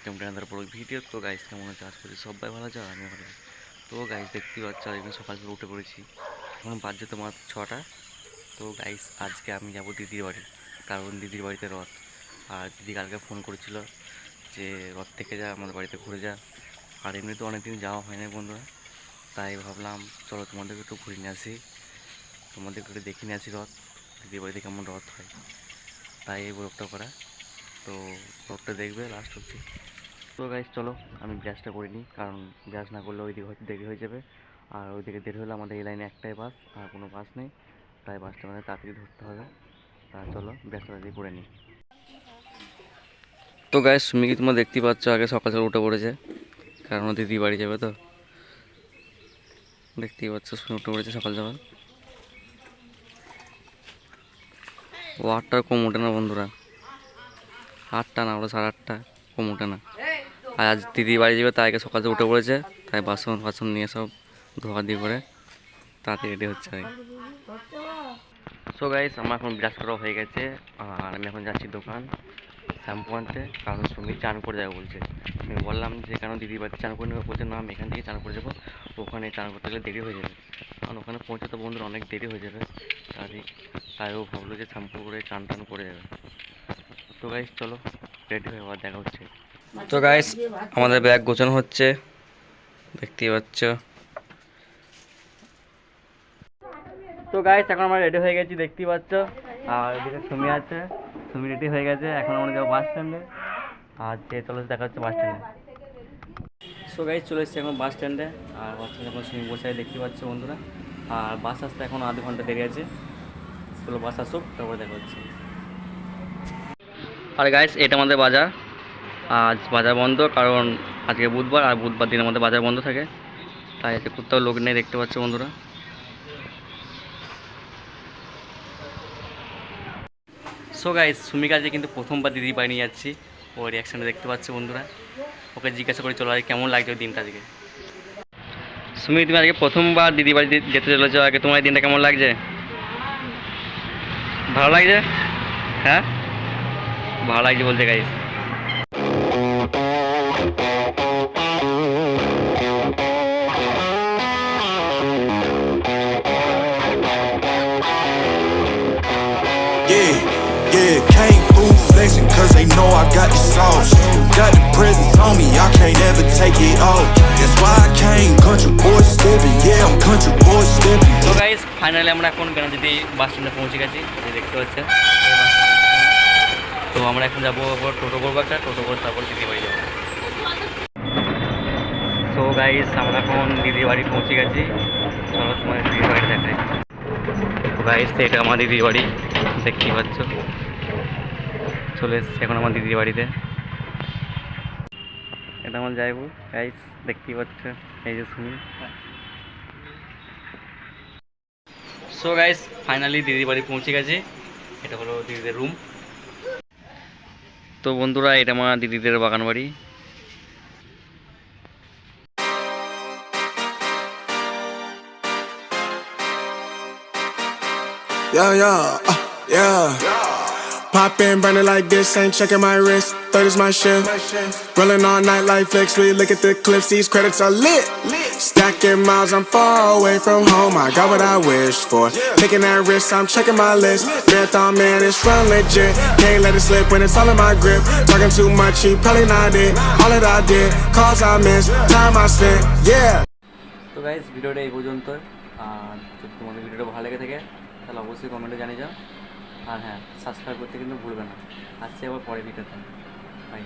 Welcome to another বড় video. তো guys কেমন আছে? আশা করি সবাই ভালো আছে, আর আমি ভালো আছি। তো গাইস দেখতেই পাচ্ছ আজকে সকাল সকাল উঠে পড়েছি, এখন বাজছে তোমার 6টা। তো গাইস আজকে আমি যাব দিদির বাড়ি, কারণ দিদির বাড়িতে রথ। আর দিদি কালকে ফোন করেছিল যে রথ থেকে যা, আমাদের বাড়িতে ঘুরে যা। আর এমনি তো অনেকদিন যাওয়া হয় না বন্ধুরা, তাই ভাবলাম চলো তোমাদেরকে একটু ঘুরে নিয়ে আসি, তোমাদেরকে একটু দেখে নিয়ে আসি রথ, দিদির বাড়িতে কেমন রথ হয়। তাই এই ব্লগটা করা। তো রথটা দেখবে লাস্ট অবধি। তো গাইস চলো, আমি ব্রাশটা করে নিই, কারণ ব্রাশ না করলে ওইদিকে হয়তো দেরি হয়ে যাবে। আর ওইদিকে দেরি হলে আমাদের এই লাইনে একটাই বাস, আর কোনো বাস নেই, তাই বাসটা আমাদের তাড়াতাড়ি ধরতে হবে। তা চলো ব্রাশটা তাড়াতাড়ি করে নিই। তো গাইস তুমি কি তোমরা দেখতেই পাচ্ছ, আগে সকাল সকাল উঠে পড়েছে, কারণ ও দিদি বাড়ি যাবে। তো দেখতেই পাচ্ছ শুনে উঠে পড়েছে সকাল সকাল। ও 8টার কম ওঠে না বন্ধুরা, 8টা না, ওরা 8:30, কম ওঠে না। আর আজ দিদি বাড়ি যাবে, তাই আগে সকালে উঠে পড়েছে, তাই বাসন ফাসন নিয়ে সব ধোয়া দিয়ে করে তাড়াতাড়ি রেডি হচ্ছে আর কি। সো গাইস আমার এখন ব্রাশ করা হয়ে গেছে, আর আমি এখন যাচ্ছি দোকান শ্যাম্পু আনতে, কারণ সুমি চান করে যাবো বলছে। আমি বললাম যে কেন দিদির বাড়িতে চান করে নেবো, বলছে না আমি এখান থেকে চান করে যাবো, ওখানে চান করতে গেলে দেরি হয়ে যাবে, কারণ ওখানে পৌঁছাতে বন্ধুরা অনেক দেরি হয়ে যাবে। তাই ও ভাবলো যে শ্যাম্পু করে চান টান করে যাবে। তো গাইস চলো রেডি হয়ে আবার দেখা হচ্ছে। তো গাইস আমাদের ব্যাগ গোছানো হচ্ছে, দেখতেই পাচ্ছ। তো গাইস এখন আমরা রেডি হয়ে গেছি, দেখতেই পাচ্ছ। আর এদিকে সুমি আছে, সুমি রেডি হয়ে গেছে, এখন আমরা যাবো বাস স্ট্যান্ডে। আর যে চলো দেখা হচ্ছে বাস স্ট্যান্ডে। সো গাইস চলে এসেছি এখন বাস স্ট্যান্ডে, আর বাস স্ট্যান্ডে এখন সুমি বসে আছে, দেখতে পাচ্ছ বন্ধুরা। আর বাস আসতে এখন আধ ঘন্টা দেরি আছে, চলো বাস আসুক তারপরে দেখা হচ্ছে। আর গাইস এটা আমাদের বাজার, আজ বাজার বন্ধ, কারণ আজকে বুধবার, আর বুধবার দিন আমাদের বাজার বন্ধ থাকে, তাই আজকে কোথাও লোক নেই, দেখতে পাচ্ছ বন্ধুরা। সো গাইস সুমিকা আজকে কিন্তু প্রথমবার দিদি বাড়ি নিয়ে যাচ্ছি, ওর রিয়াকশানটা দেখতে পাচ্ছ বন্ধুরা। ওকে জিজ্ঞাসা করে চলো আজকে কেমন লাগছে ওই দিনটা আজকে। সুমি তুমি আজকে প্রথমবার দিদি বাড়ি যেতে চলেছো, আগে তোমার এই দিনটা কেমন লাগছে? ভালো লাগছে? হ্যাঁ ভালো লাগছে বলছে guys. Yeah, yeah, came through flexing cause they know I got the sauce. Got the presents on me, I can't ever take it off. That's why I came country boy stepping, yeah, I'm country boy stepping. তো guys finally আমরা এখন বেনাচিতি বাস স্ট্যান্ডে পৌঁছে গেছি, এই দেখতে পাচ্ছেন। তো আমরা এখন যাবো, টোটো করবো একটা, টোটো করে তারপর দিদি বাড়ি যাবো। তো গাইস আমরা এখন দিদি বাড়ি পৌঁছে গেছি, চলো তোমার দিদি বাড়ি দেখাই। গাইস এটা আমার দিদির বাড়ি, দেখতেই পাচ্ছ। চলে এসছি এখন আমার দিদির বাড়িতে, এটা আমার যাইবো। গাইস দেখতেই পাচ্ছ, এই যে শুনি। সো গাইস ফাইনালি দিদির বাড়ি পৌঁছে গেছি, এটা হলো দিদিদের রুম। তো বন্ধুরা এটা আমার দিদিদের বাগান বাড়ি। Yeah, yeah, yeah. Pop in, burn it like this, ain't checking my wrist. Third is my shift. Rolling all night like flex. We look at the clips, these credits are lit. Stacking miles, I'm far away from home. I got what I wished for. Taking that risk, I'm checking my list. Marathon man, it's run legit. Can't let it slip when it's all in my grip. Talking too much, he probably not it. All that I did, calls I missed, time I spent, yeah. তো guys ভিডিওটা এই পর্যন্ত, আর যদি তোমাদের ভিডিওটা ভালো লেগে থাকে তাহলে অবশ্যই কমেন্টে জানিয়ে যাও, আর হ্যাঁ সাবস্ক্রাইব করতে কিন্তু ভুলবে না। আসছে আবার পরে ভিডিওতে, বাই।